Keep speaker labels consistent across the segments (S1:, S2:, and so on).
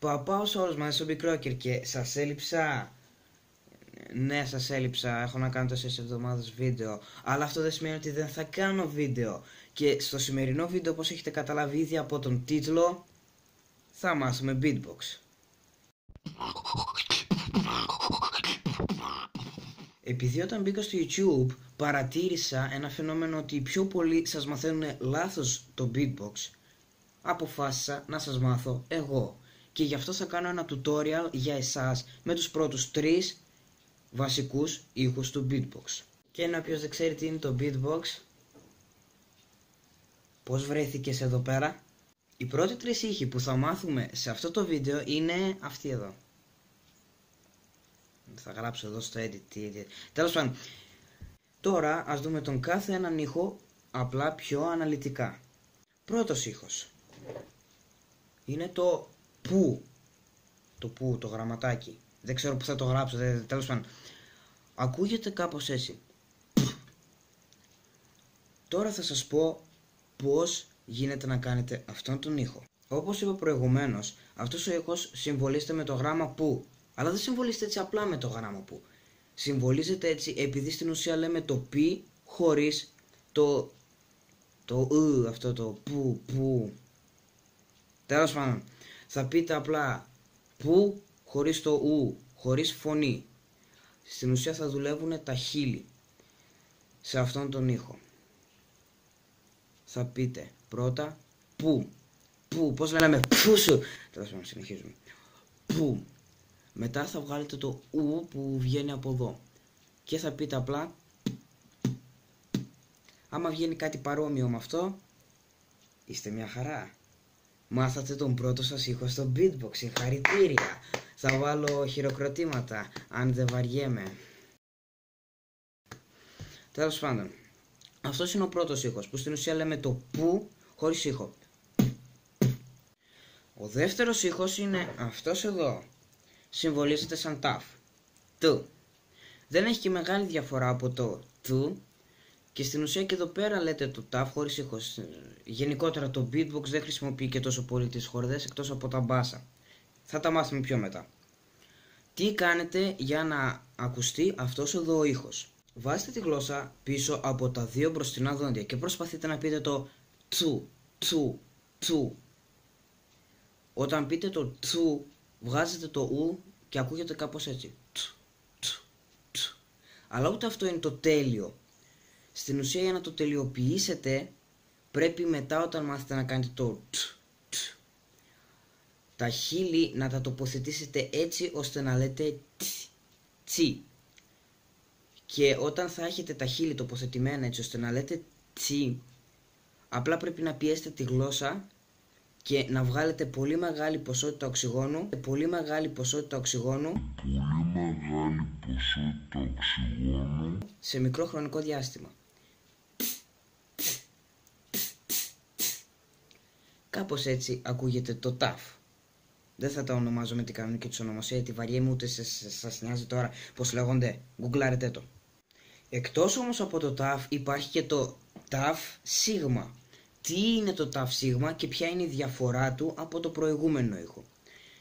S1: Πάω σε όλους μαζί στο Big και σας έλειψα. Ναι, σας έλειψα, έχω να κάνω 4 εβδομάδες βίντεο, αλλά αυτό δεν σημαίνει ότι δεν θα κάνω βίντεο. Και στο σημερινό βίντεο, όπως έχετε καταλάβει ήδη από τον τίτλο, θα μάθουμε beatbox. Επειδή όταν μπήκα στο YouTube παρατήρησα ένα φαινόμενο ότι οι πιο πολλοί σας μαθαίνουν λάθος το beatbox, αποφάσισα να σας μάθω εγώ. Και γι' αυτό θα κάνω ένα tutorial για εσάς με τους πρώτους 3 βασικούς ήχους του beatbox. Και αν όποιος δεν ξέρει τι είναι το beatbox, πώς βρέθηκες εδώ πέρα? Οι πρώτοι 3 ήχοι που θα μάθουμε σε αυτό το βίντεο είναι αυτοί εδώ. Θα γράψω εδώ στο edit. Τέλος πάντων, τώρα ας δούμε τον κάθε έναν ήχο απλά πιο αναλυτικά. Πρώτος ήχος είναι το που. Το που, το γραμματάκι. Δεν ξέρω που θα το γράψω, τέλος πάντων. Ακούγεται κάπως έτσι. Τώρα θα σας πω πώς γίνεται να κάνετε αυτόν τον ήχο. Όπως είπα προηγουμένως, αυτός ο ήχος συμβολίζεται με το γράμμα που. Αλλά δεν συμβολίζεται έτσι απλά με το γράμμα που. Συμβολίζεται έτσι επειδή στην ουσία λέμε το π χωρίς το αυτό το που. Τέλος πάντων, θα πείτε απλά που χωρίς το ου, χωρίς φωνή. Στην ουσία θα δουλεύουν τα χείλη σε αυτόν τον ήχο. Θα πείτε πρώτα που, πώς λέμε που σου. Τέλος πάντων, συνεχίζουμε. Που. Μετά θα βγάλετε το ου που βγαίνει από εδώ. Και θα πείτε απλά. Άμα βγαίνει κάτι παρόμοιο με αυτό, είστε μια χαρά. Μάθατε τον πρώτο σας ήχο στο beatbox. Συγχαρητήρια. Θα βάλω χειροκροτήματα αν δεν βαριέμαι. Τέλος πάντων, αυτός είναι ο πρώτος ήχος που στην ουσία λέμε το που χωρίς ήχο. Ο δεύτερος ήχος είναι αυτός εδώ. Συμβολίζεται σαν ταφ. Του. Δεν έχει και μεγάλη διαφορά από το του. Και στην ουσία και εδώ πέρα λέτε το ταφ χωρίς ήχο. Γενικότερα το beatbox δεν χρησιμοποιεί και τόσο πολύ τις χορδές εκτός από τα μπάσα. Θα τα μάθουμε πιο μετά. Τι κάνετε για να ακουστεί αυτός εδώ ο ήχος? Βάζετε τη γλώσσα πίσω από τα 2 μπροστινά δόντια και προσπαθείτε να πείτε το τσου. Όταν πείτε το τσου, βγάζετε το ου και ακούγεται κάπως έτσι. Αλλά ούτε αυτό είναι το τέλειο. Στην ουσία για να το τελειοποιήσετε πρέπει μετά όταν μάθετε να κάνετε το τα χείλη να τα τοποθετήσετε έτσι ώστε να λέτε τσι. Και όταν θα έχετε τα χείλη τοποθετημένα έτσι ώστε να λέτε τσι, απλά πρέπει να πιέσετε τη γλώσσα και να βγάλετε πολύ μεγάλη ποσότητα οξυγόνου, σε μικρό χρονικό διάστημα. Κάπως έτσι ακούγεται το ταφ. Δεν θα τα ονομάζω με την κανονική τους ονομασία, γιατί βαριέμαι, ούτε σας νοιάζει τώρα πώς λέγονται. Γκουγκλάρετε το. Εκτός όμως από το ταφ υπάρχει και το ταφ σίγμα. Τι είναι το ταφ σίγμα και ποια είναι η διαφορά του από το προηγούμενο ήχο?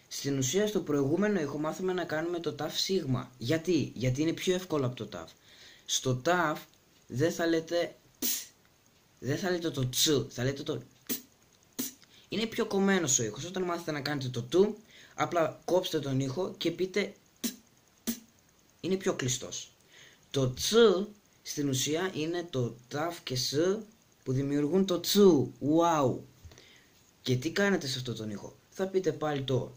S1: Στην ουσία στο προηγούμενο ήχο μάθαμε να κάνουμε το ταφ σίγμα. Γιατί? Γιατί είναι πιο εύκολο από το ταφ. Στο ταφ δεν θα λέτε το τσου, θα λέτε το. Είναι πιο κομμένος ο ήχος. Όταν μάθετε να κάνετε το του, απλά κόψτε τον ήχο και πείτε είναι πιο κλειστός. Το τσου στην ουσία είναι το ταφ και σ που δημιουργούν το τσου. Wow. Και τι κάνετε σε αυτό τον ήχο? Θα πείτε πάλι το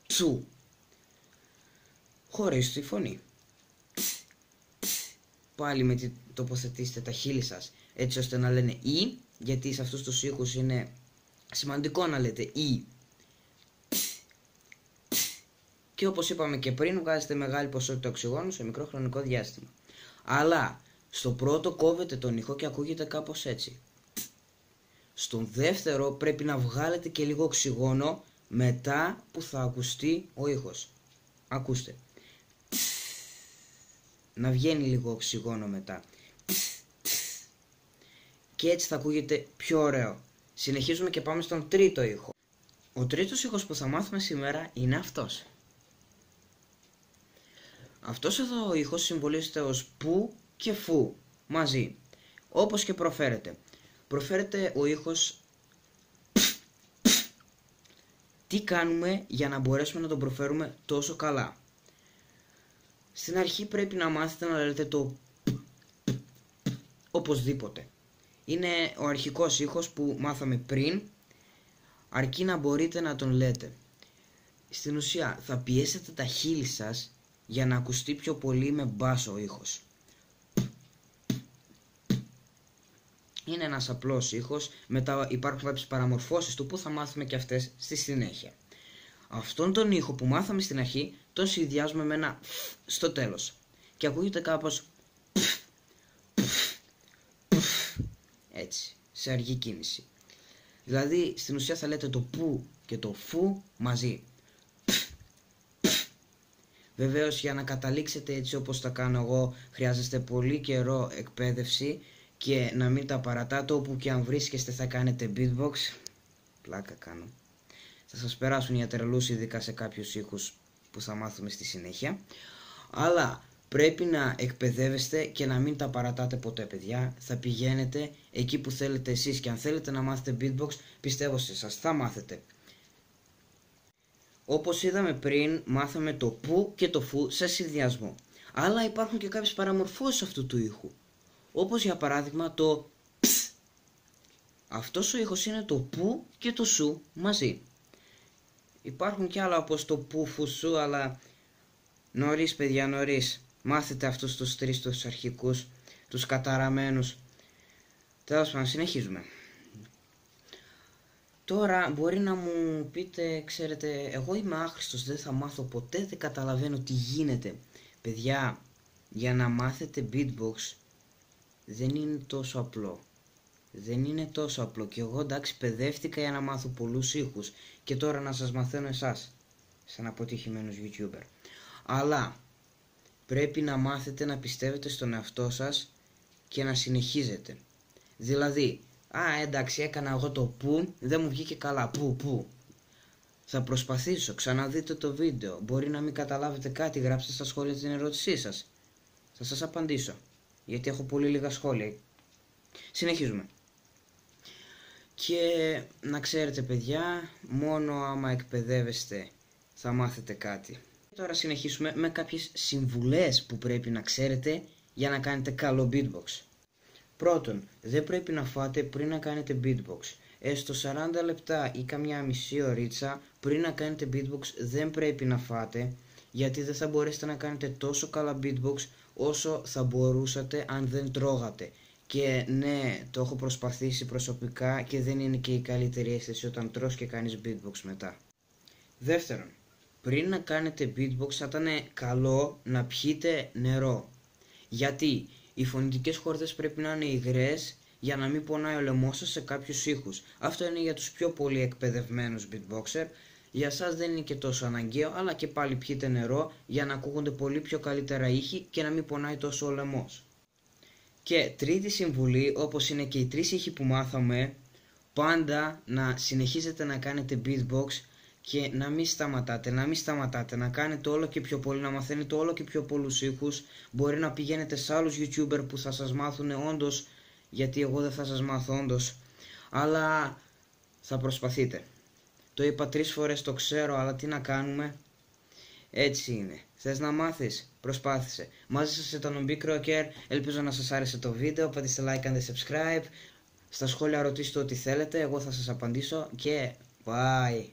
S1: τσου χωρίς τη φωνή. Πάλι με τη τοποθετήστε τα χείλη σας έτσι ώστε να λένε ή, γιατί σε αυτούς τους ήχους είναι σημαντικό να λέτε ή. Και όπως είπαμε και πριν, βγάζετε μεγάλη ποσότητα οξυγόνου σε μικρό χρονικό διάστημα. Αλλά στο πρώτο κόβετε τον ήχο και ακούγεται κάπως έτσι. Στον δεύτερο πρέπει να βγάλετε και λίγο οξυγόνο μετά που θα ακουστεί ο ήχος. Ακούστε. Να βγαίνει λίγο οξυγόνο μετά. Και έτσι θα ακούγεται πιο ωραίο. Συνεχίζουμε και πάμε στον τρίτο ήχο. Ο τρίτος ήχος που θα μάθουμε σήμερα είναι αυτός. Αυτός εδώ ο ήχος συμβολίζεται ως που και φου μαζί, όπως και προφέρεται. Προφέρεται ο ήχος τι κάνουμε για να μπορέσουμε να τον προφέρουμε τόσο καλά. Στην αρχή πρέπει να μάθετε να λέτε το οπωσδήποτε. Είναι ο αρχικός ήχος που μάθαμε πριν, αρκεί να μπορείτε να τον λέτε. Στην ουσία θα πιέσετε τα χείλη σας για να ακουστεί πιο πολύ με μπάσο ο ήχος. Είναι ένας απλός ήχος, μετά υπάρχουν κάποιες παραμορφώσεις του που θα μάθουμε και αυτές στη συνέχεια. Αυτόν τον ήχο που μάθαμε στην αρχή τον συνδυάζουμε με ένα στο τέλος και ακούγεται κάπως έτσι, σε αργή κίνηση. Δηλαδή στην ουσία θα λέτε το που και το φου μαζί. Βεβαίως για να καταλήξετε έτσι όπως τα κάνω εγώ χρειάζεστε πολύ καιρό εκπαίδευση και να μην τα παρατάτε, όπου και αν βρίσκεστε θα κάνετε beatbox. Πλάκα κάνω. Θα σας περάσουν οι ατρελούς ειδικά σε κάποιους ήχους που θα μάθουμε στη συνέχεια. Αλλά πρέπει να εκπαιδεύεστε και να μην τα παρατάτε ποτέ, παιδιά. Θα πηγαίνετε εκεί που θέλετε εσείς και αν θέλετε να μάθετε beatbox, πιστεύω σε εσάς, θα μάθετε. Όπως είδαμε πριν, μάθαμε το που και το φου σε συνδυασμό. Αλλά υπάρχουν και κάποιες παραμορφώσεις αυτού του ήχου. Όπως για παράδειγμα το ψ. Αυτός ο ήχος είναι το που και το σου μαζί. Υπάρχουν και άλλα όπως το που, φου, σου, αλλά νωρίς παιδιά, νωρίς. Μάθετε αυτούς τους τρεις τους αρχικούς, τους καταραμένους. Τέλος πάντων, συνεχίζουμε. Τώρα μπορεί να μου πείτε, ξέρετε, εγώ είμαι άχρηστος, δεν θα μάθω ποτέ, δεν καταλαβαίνω τι γίνεται. Παιδιά, για να μάθετε beatbox δεν είναι τόσο απλό. Δεν είναι τόσο απλό και εγώ εντάξει παιδεύτηκα για να μάθω πολλούς ήχους και τώρα να σας μαθαίνω εσάς, σαν αποτυχημένος YouTuber. Αλλά πρέπει να μάθετε να πιστεύετε στον εαυτό σας και να συνεχίζετε. Δηλαδή, εντάξει έκανα εγώ το που, δεν μου βγήκε καλά, που. Θα προσπαθήσω, ξαναδείτε το βίντεο, μπορεί να μην καταλάβετε κάτι, γράψτε στα σχόλια την ερώτησή σας. Θα σας απαντήσω, γιατί έχω πολύ λίγα σχόλια. Συνεχίζουμε. Και να ξέρετε παιδιά, μόνο άμα εκπαιδεύεστε θα μάθετε κάτι. Τώρα συνεχίσουμε με κάποιες συμβουλές που πρέπει να ξέρετε για να κάνετε καλό beatbox. Πρώτον, δεν πρέπει να φάτε πριν να κάνετε beatbox. Έστω 40 λεπτά ή καμιά μισή ωρίτσα πριν να κάνετε beatbox δεν πρέπει να φάτε, γιατί δεν θα μπορέσετε να κάνετε τόσο καλά beatbox όσο θα μπορούσατε αν δεν τρώγατε. Και ναι, το έχω προσπαθήσει προσωπικά και δεν είναι και η καλύτερη αίσθηση όταν τρως και κάνεις beatbox μετά. Δεύτερον, πριν να κάνετε beatbox θα ήταν καλό να πιείτε νερό. Γιατί οι φωνητικές χόρδες πρέπει να είναι υγρές για να μην πονάει ο λαιμός σας σε κάποιους ήχους. Αυτό είναι για τους πιο πολύ εκπαιδευμένους beatboxer. Για σας δεν είναι και τόσο αναγκαίο, αλλά και πάλι πιείτε νερό για να ακούγονται πολύ πιο καλύτερα ήχοι και να μην πονάει τόσο ο λαιμός. Και τρίτη συμβουλή, όπως είναι και οι τρεις ήχοι που μάθαμε, πάντα να συνεχίζετε να κάνετε beatbox και να μην σταματάτε, να κάνετε όλο και πιο πολύ, να μαθαίνετε όλο και πιο πολλούς ήχους. Μπορεί να πηγαίνετε σε άλλους YouTuber που θα σας μάθουν όντως, γιατί εγώ δεν θα σας μάθω όντως, αλλά θα προσπαθείτε. Το είπα 3 φορές, το ξέρω, αλλά τι να κάνουμε, έτσι είναι. Θες να μάθεις, προσπάθησε. Μαζί σας ήταν ο Big Rocker, ελπίζω να σας άρεσε το βίντεο, πατήστε like, κάντε subscribe, στα σχόλια ρωτήστε ό,τι θέλετε, εγώ θα σας απαντήσω και bye.